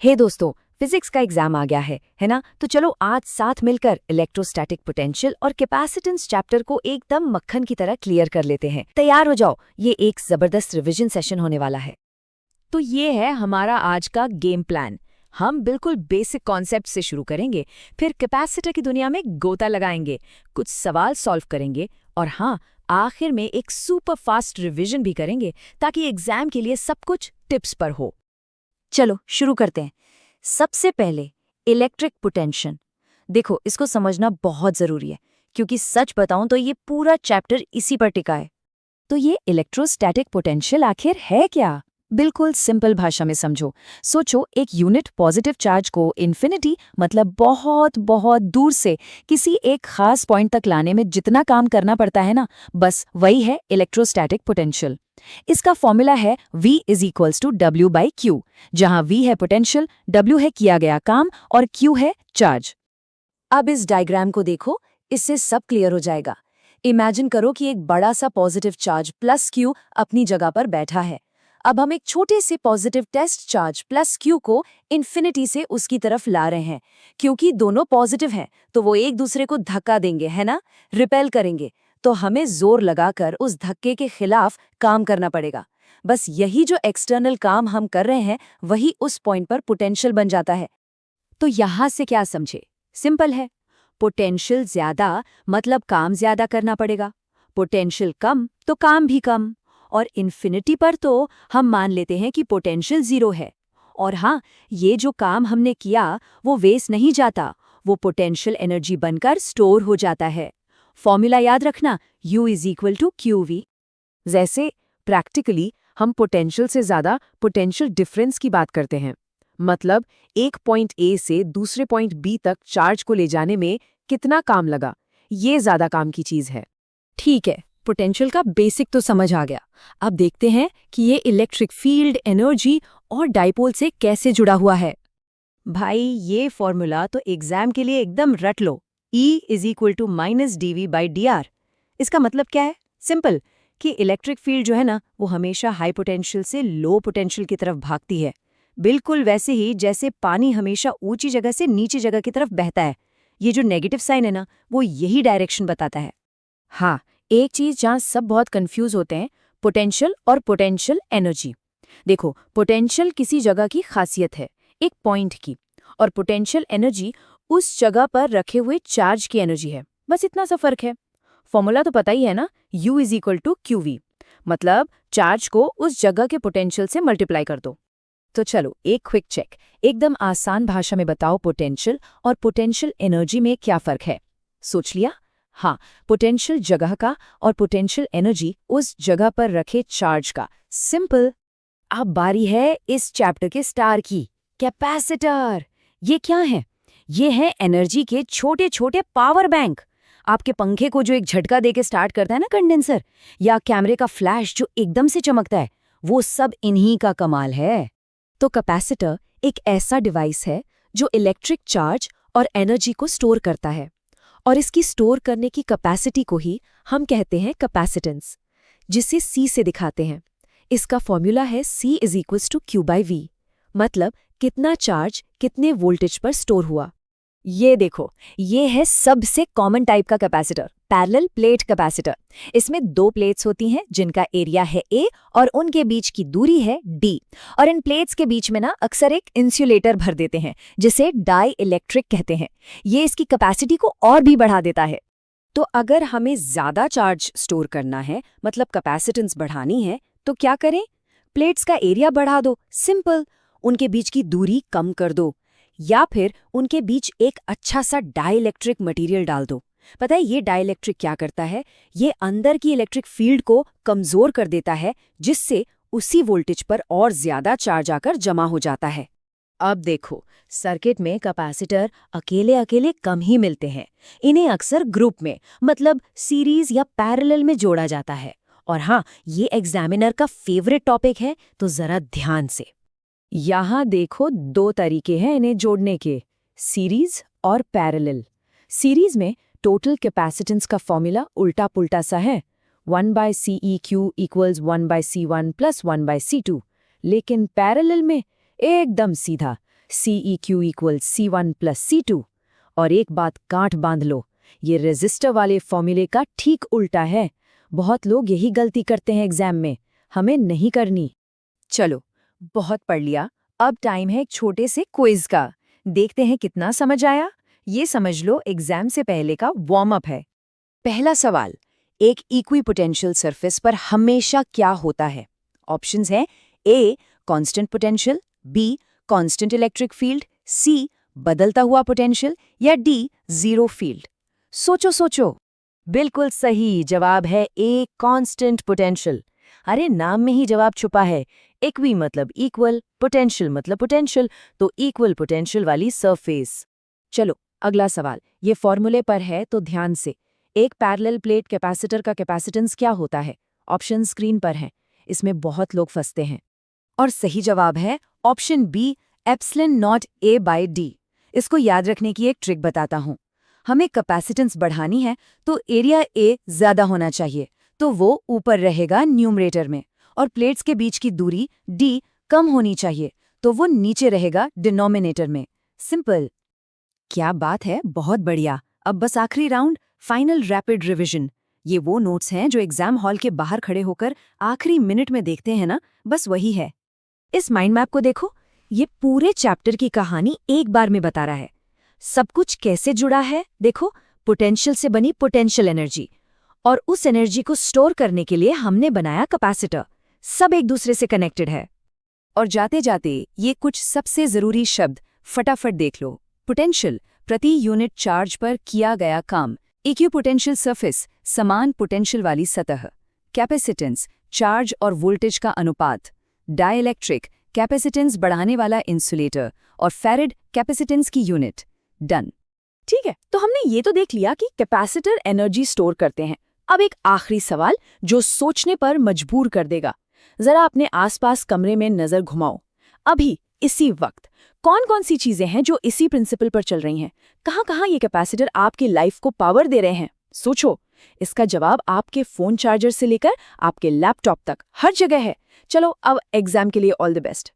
हे दोस्तों, फिजिक्स का एग्जाम आ गया है ना? तो चलो आज साथ मिलकर इलेक्ट्रोस्टैटिक पोटेंशियल और कैपेसिटेंस चैप्टर को एकदम मक्खन की तरह क्लियर कर लेते हैं। तैयार हो जाओ, ये एक जबरदस्त रिवीजन सेशन होने वाला है। तो ये है हमारा आज का गेम प्लान। हम बिल्कुल बेसिक कॉन्सेप्ट से शुरू करेंगे, फिर कैपेसिटर की दुनिया में गोता लगाएंगे, कुछ सवाल सॉल्व करेंगे और हाँ, आखिर में एक सुपर फास्ट रिवीजन भी करेंगे ताकि एग्जाम के लिए सब कुछ टिप्स पर हो। चलो शुरू करते हैं। सबसे पहले इलेक्ट्रिक पोटेंशियल। देखो, इसको समझना बहुत जरूरी है क्योंकि सच बताऊं तो ये पूरा चैप्टर इसी पर टिका है। तो ये इलेक्ट्रोस्टैटिक पोटेंशियल आखिर है क्या? बिल्कुल सिंपल भाषा में समझो। सोचो, एक यूनिट पॉजिटिव चार्ज को इन्फिनिटी मतलब बहुत बहुत दूर से किसी एक खास पॉइंट तक लाने में जितना काम करना पड़ता है ना, बस वही है इलेक्ट्रोस्टैटिक पोटेंशियल। इसका फॉर्मूला है V is equals to W by Q, जहां V है पोटेंशियल, W है किया गया काम और Q है चार्ज। अब इस डायग्राम को देखो, इससे सब क्लियर हो जाएगा। इमेजिन करो कि एक बड़ा सा पॉजिटिव चार्ज प्लस Q अपनी जगह पर बैठा है। अब हम एक छोटे से positive test charge plus Q को इन्फिनिटी से उसकी तरफ ला रहे हैं। क्योंकि दोनों पॉजिटिव हैं तो वो एक दूसरे को धक्का देंगे, है ना, रिपेल करेंगे। तो हमें जोर लगाकर उस धक्के के खिलाफ काम करना पड़ेगा। बस यही जो एक्सटर्नल काम हम कर रहे हैं वही उस पॉइंट पर पोटेंशियल बन जाता है। तो यहां से क्या समझे? सिंपल है, पोटेंशियल ज्यादा मतलब काम ज्यादा करना पड़ेगा, पोटेंशियल कम तो काम भी कम। और इन्फिनिटी पर तो हम मान लेते हैं कि पोटेंशियल जीरो है। और हाँ, ये जो काम हमने किया वो वेस्ट नहीं जाता, वो पोटेंशियल एनर्जी बनकर स्टोर हो जाता है। फॉर्मूला याद रखना, U is equal to QV। जैसे प्रैक्टिकली हम पोटेंशियल से ज़्यादा पोटेंशियल डिफरेंस की बात करते हैं। मतलब एक पॉइंट A से दूसरे पॉइंट B तक चार्ज को ले जाने में कितना काम लगा, ये ज़्यादा काम की चीज़ है। ठीक है, पोटेंशियल का बेसिक तो समझ आ गया। अब देखते हैं कि ये इलेक्ट्रिक फील्ड, एनर्जी और डाइपोल से कैसे जुड़ा हुआ है। भाई, ये फॉर्मूला तो एग्जाम के लिए एकदम रट लो। E is equal to minus dV/dr। इसका मतलब क्या है? सिंपल, कि इलेक्ट्रिक फील्ड जो है ना, वो हमेशा हाई पोटेंशियल से लो पोटेंशियल की तरफ भागती है। बिल्कुल वैसे ही जैसे पानी हमेशा ऊंची जगह से नीची जगह की तरफ बहता है। ये जो नेगेटिव साइन है ना, वो यही डायरेक्शन बताता है। हाँ, एक चीज़ जहाँ सब बहुत कंफ्यूज होते हैं, पोटेंशियल और पोटेंशियल एनर्जी। देखो, पोटेंशियल किसी जगह की खासियत है, एक पॉइंट की, और पोटेंशियल एनर्जी उस जगह पर रखे हुए चार्ज की एनर्जी है। बस इतना सा फर्क है। फॉर्मूला तो पता ही है ना, U is equal to QV। मतलब चार्ज को उस जगह के पोटेंशियल से मल्टीप्लाई कर दो। तो चलो एक क्विक चेक, एकदम आसान भाषा में बताओ, पोटेंशियल और पोटेंशियल एनर्जी में क्या फ़र्क है? सोच लिया? हाँ, पोटेंशियल जगह का और पोटेंशियल एनर्जी उस जगह पर रखे चार्ज का। सिंपल। अब बारी है इस चैप्टर के स्टार की, कैपेसिटर। ये क्या है? ये है एनर्जी के छोटे छोटे पावर बैंक। आपके पंखे को जो एक झटका देके स्टार्ट करता है ना, कंडेंसर, या कैमरे का फ्लैश जो एकदम से चमकता है, वो सब इन्हीं का कमाल है। तो कैपेसिटर एक ऐसा डिवाइस है जो इलेक्ट्रिक चार्ज और एनर्जी को स्टोर करता है, और इसकी स्टोर करने की कैपेसिटी को ही हम कहते हैं कैपेसिटेंस, जिसे C से दिखाते हैं। इसका फॉर्मूला है C is equals to Q/V, मतलब कितना चार्ज कितने वोल्टेज पर स्टोर हुआ। ये देखो, ये है सबसे कॉमन टाइप का कैपेसिटर, पैरेलल प्लेट कैपेसिटर। इसमें दो प्लेट्स होती हैं जिनका एरिया है A और उनके बीच की दूरी है D। और इन प्लेट्स के बीच में ना अक्सर एक इंसुलेटर भर देते हैं जिसे डाई इलेक्ट्रिक कहते हैं। ये इसकी कैपेसिटी को और भी बढ़ा देता है। तो अगर हमें ज्यादा चार्ज स्टोर करना है, मतलब कैपेसिटेंस बढ़ानी है, तो क्या करें? प्लेट्स का एरिया बढ़ा दो, सिंपल। उनके बीच की दूरी कम कर दो, या फिर उनके बीच एक अच्छा सा डाइलेक्ट्रिक मटेरियल डाल दो। पता है ये डाइलेक्ट्रिक क्या करता है? ये अंदर की इलेक्ट्रिक फील्ड को कमजोर कर देता है, जिससे उसी वोल्टेज पर और ज्यादा चार्ज आकर जमा हो जाता है। अब देखो, सर्किट में कैपेसिटर अकेले अकेले कम ही मिलते हैं। इन्हें अक्सर ग्रुप में, मतलब सीरीज या पैरेलल में जोड़ा जाता है। और हाँ, ये एग्जामिनर का फेवरेट टॉपिक है, तो जरा ध्यान से। यहाँ देखो, दो तरीके हैं इन्हें जोड़ने के, सीरीज और पैरेलल। सीरीज में टोटल कैपेसिटेंस का फॉर्मूला उल्टा पुल्टा सा है, 1/CEQ equals 1/C1 plus 1/C2। लेकिन पैरेलल में एकदम सीधा, CEQ = C1 + C2। और एक बात गांठ बांध लो, ये रेजिस्टर वाले फॉर्मूले का ठीक उल्टा है। बहुत लोग यही गलती करते हैं एग्जाम में, हमें नहीं करनी। चलो, बहुत पढ़ लिया, अब टाइम है एक छोटे से क्विज का। देखते हैं कितना समझ आया। ये समझ लो एग्जाम से पहले का वार्म अप है। पहला सवाल, एक इक्विपोटेंशियल सरफेस पर हमेशा क्या होता है? ऑप्शंस हैं A constant potential, B constant electric field, C बदलता हुआ पोटेंशियल या डी जीरो फील्ड। सोचो सोचो। बिल्कुल सही जवाब है ए कांस्टेंट पोटेंशियल। अरे नाम में ही जवाब छुपा है। इक्वी मतलब इक्वल, पोटेंशियल मतलब पोटेंशियल, तो इक्वल पोटेंशियल वाली सरफेस। चलो अगला सवाल, ये फॉर्मूले पर है तो ध्यान से। एक पैरेलल प्लेट कैपेसिटर का कैपेसिटेंस क्या होता है? ऑप्शन स्क्रीन पर हैं। इसमें बहुत लोग फंसते हैं। और सही जवाब है option B epsilon naught A by D. इसको याद रखने की एक ट्रिक बताता हूँ। हमें कैपेसिटेंस बढ़ानी है तो एरिया ए ज्यादा होना चाहिए, तो वो ऊपर रहेगा न्यूमरेटर में, और प्लेट्स के बीच की दूरी डी कम होनी चाहिए, तो वो नीचे रहेगा डिनोमिनेटर में। सिंपल। क्या बात है, बहुत बढ़िया। अब बस आखिरी राउंड, फाइनल रैपिड रिवीजन। ये वो नोट्स हैं जो एग्जाम हॉल के बाहर खड़े होकर आखिरी मिनट में देखते हैं ना, बस वही है। इस माइंड मैप को देखो, ये पूरे चैप्टर की कहानी एक बार में बता रहा है। सब कुछ कैसे जुड़ा है देखो, पोटेंशियल से बनी पोटेंशियल एनर्जी, और उस एनर्जी को स्टोर करने के लिए हमने बनाया कैपेसिटर। सब एक दूसरे से कनेक्टेड है। और जाते जाते ये कुछ सबसे जरूरी शब्द फटाफट देख लो। पोटेंशियल, प्रति यूनिट चार्ज पर किया गया काम। इक्विपोटेंशियल सरफेस, समान पोटेंशियल वाली सतह। कैपेसिटेंस, चार्ज और वोल्टेज का अनुपात। डाइलेक्ट्रिक, कैपेसिटेंस बढ़ाने वाला इंसुलेटर। और फैरेड, कैपेसिटेंस की यूनिट। डन। ठीक है, तो हमने ये तो देख लिया कि कैपेसिटर एनर्जी स्टोर करते हैं। अब एक आखिरी सवाल जो सोचने पर मजबूर कर देगा। जरा अपने आसपास कमरे में नजर घुमाओ। अभी इसी वक्त कौन कौन सी चीजें हैं जो इसी प्रिंसिपल पर चल रही हैं? कहाँ कहाँ ये कैपेसिटर आपकी लाइफ को पावर दे रहे हैं? सोचो। इसका जवाब आपके फोन चार्जर से लेकर आपके लैपटॉप तक हर जगह है। चलो अब एग्जाम के लिए ऑल द बेस्ट।